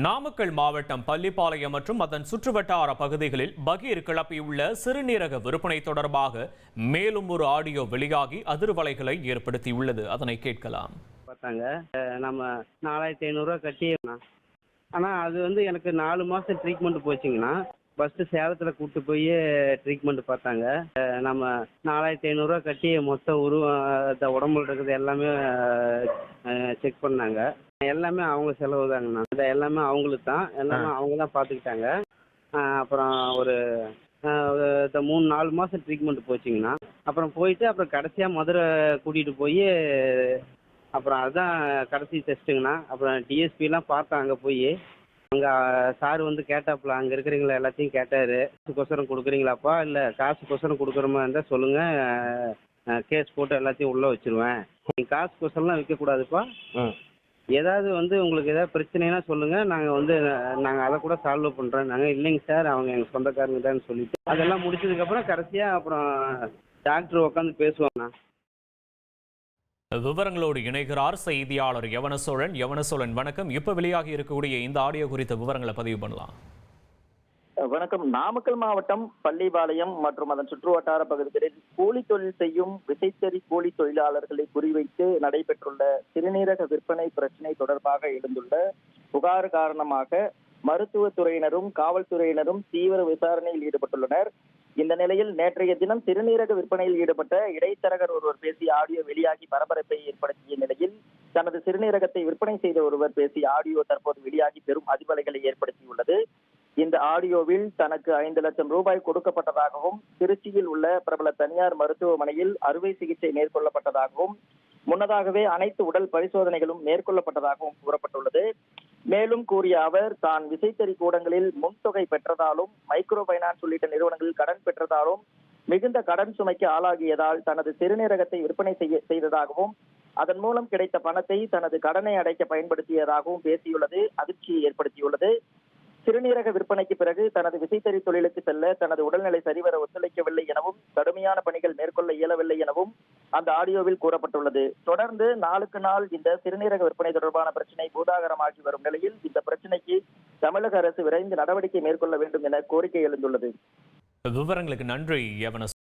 நாமக்கல் மாவட்டம் பள்ளிப்பாளையம் மற்றும் அதன் சுற்றுவட்டார பகுதிகளில் பகீர் கிளப்பியுள்ள சிறுநீரக விற்பனை தொடர்பாக மேலும் ஒரு ஆடியோ வெளியாகி அதிர்வலைகளை ஏற்படுத்தியுள்ளது. அதனை கேட்கலாம். பார்த்தாங்க. நம்ம 4500 கட்டியிருந்தோம். ஆனால் அது எனக்கு 4 மாதம் ட்ரீட்மெண்ட் போச்சுங்கண்ணா. ஃபஸ்ட்டு சேலத்தில் கூப்பிட்டு போய் ட்ரீட்மெண்ட் பார்த்தாங்க. நம்ம 4500 கட்டி மொத்த உருவம் உடம்புல இருக்கிறது எல்லாமே செக் பண்ணாங்க. எல்லாமே அவங்க செலவு தாங்கண்ணா. இது எல்லாமே அவங்களுக்கு தான், எல்லாமே அவங்க தான் பார்த்துக்கிட்டாங்க. அப்புறம் ஒரு 3-4 மாதம் ட்ரீட்மெண்ட் போச்சுங்கண்ணா. அப்புறம் போயிட்டு அப்புறம் கடைசியாக மதுரை கூட்டிகிட்டு போய் அப்புறம் அதுதான் கடைசி டெஸ்ட்டுங்கண்ணா. அப்புறம் டிஎஸ்பிலாம் பார்த்தோம். அங்கே போய் அங்கே சார் கேட்டாப்புல, அங்கே இருக்கிறவங்கள எல்லாத்தையும் கேட்டார். காசுக்கோசரம் கொடுக்குறீங்களாப்பா, இல்லை காசுக்கோசரம் கொடுக்குற மாதிரி இருந்தால் சொல்லுங்கள், கேஸ் போட்டு எல்லாத்தையும் உள்ளே வச்சுருவேன். நீங்கள் காசுக்கோசரம்லாம் விற்கக்கூடாதுப்பா. ஏதாவது உங்களுக்கு ஏதாவது பிரச்சனைனா சொல்லுங்கள், நாங்கள் அதை கூட சால்வ் பண்ணுறோம். நாங்கள் இல்லைங்க சார், அவங்க எங்கள் சொந்தக்காரங்க தான் சொல்லிட்டு அதெல்லாம் முடிச்சதுக்கப்புறம் கடைசியாக அப்புறம் டாக்டர் உட்காந்து பேசுவாங்கண்ணா. விவரங்களோடு இணைகிறார் செய்தியாளர் யவனசோழன். யவனசோழன், வணக்கம். இப்ப வெளியாகி இருக்கக்கூடிய இந்த ஆடியோ குறித்த விவரங்களை பதிவு பண்ணலாம். வணக்கம். நாமக்கல் மாவட்டம் பள்ளிப்பாளையம் மற்றும் அதன் சுற்றுவட்டார பகுதிகளில் கூலி தொழில் செய்யும் விசைத்தறி கூலி தொழிலாளர்களை குறிவைத்து நடைபெற்றுள்ள சிறுநீரக விற்பனை பிரச்சினை தொடர்பாக எழுந்துள்ள புகார் காரணமாக மருத்துவத்துறையினரும் காவல்துறையினரும் தீவிர விசாரணையில் ஈடுபட்டுள்ளனர். இந்த நிலையில் நேற்றைய தினம் சிறுநீரக விற்பனையில் ஈடுபட்ட இடைத்தரகர் ஒருவர் பேசிய ஆடியோ வெளியாகி பரபரப்பை ஏற்படுத்திய நிலையில் தனது சிறுநீரகத்தை விற்பனை செய்த ஒருவர் பேசிய ஆடியோ தற்போது வெளியாகி பெரும் அதிர்வலைகளை ஏற்படுத்தியுள்ளது. இந்த ஆடியோவில் தனக்கு 5 லட்சம் ரூபாய் கொடுக்கப்பட்டதாகவும், திருச்சியில் உள்ள பிரபல தனியார் மருத்துவமனையில் அறுவை சிகிச்சை மேற்கொள்ளப்பட்டதாகவும், முன்னதாகவே அனைத்து உடல் பரிசோதனைகளும் மேற்கொள்ளப்பட்டதாகவும் கூறப்பட்டுள்ளது. மேலும் கூறிய அவர், தான் விசைத்தறி கூடங்களில் முன்தொகை பெற்றதாலும், மைக்ரோ பைனான்ஸ் உள்ளிட்ட நிறுவனங்களில் கடன் பெற்றதாலும் மிகுந்த கடன் சுமைக்கு ஆளாகியதால் தனது சிறுநீரகத்தை விற்பனை செய்ததாகவும், அதன் மூலம் கிடைத்த பணத்தை தனது கடனை அடைக்க பயன்படுத்தியதாகவும் பேசியுள்ளது அதிர்ச்சியை ஏற்படுத்தியுள்ளது. சிறுநீரக விற்பனைக்கு பிறகு தனது விசைத்தறி தொழிலுக்கு செல்ல தனது உடல்நிலை சரிவர ஒத்துழைக்கவில்லை எனவும், கடுமையான பணிகள் மேற்கொள்ள இயலவில்லை எனவும் அந்த ஆடியோவில் கூறப்பட்டுள்ளது. தொடர்ந்து நாளுக்கு நாள் இந்த சிறுநீரக விற்பனை தொடர்பான பிரச்சினை பூதாகரமாகி வரும் நிலையில் இந்த பிரச்சினைக்கு தமிழக அரசு விரைந்து நடவடிக்கை மேற்கொள்ள வேண்டும் என கோரிக்கை எழுந்துள்ளது. விவரங்களுக்கு நன்றி யவனசோழன்.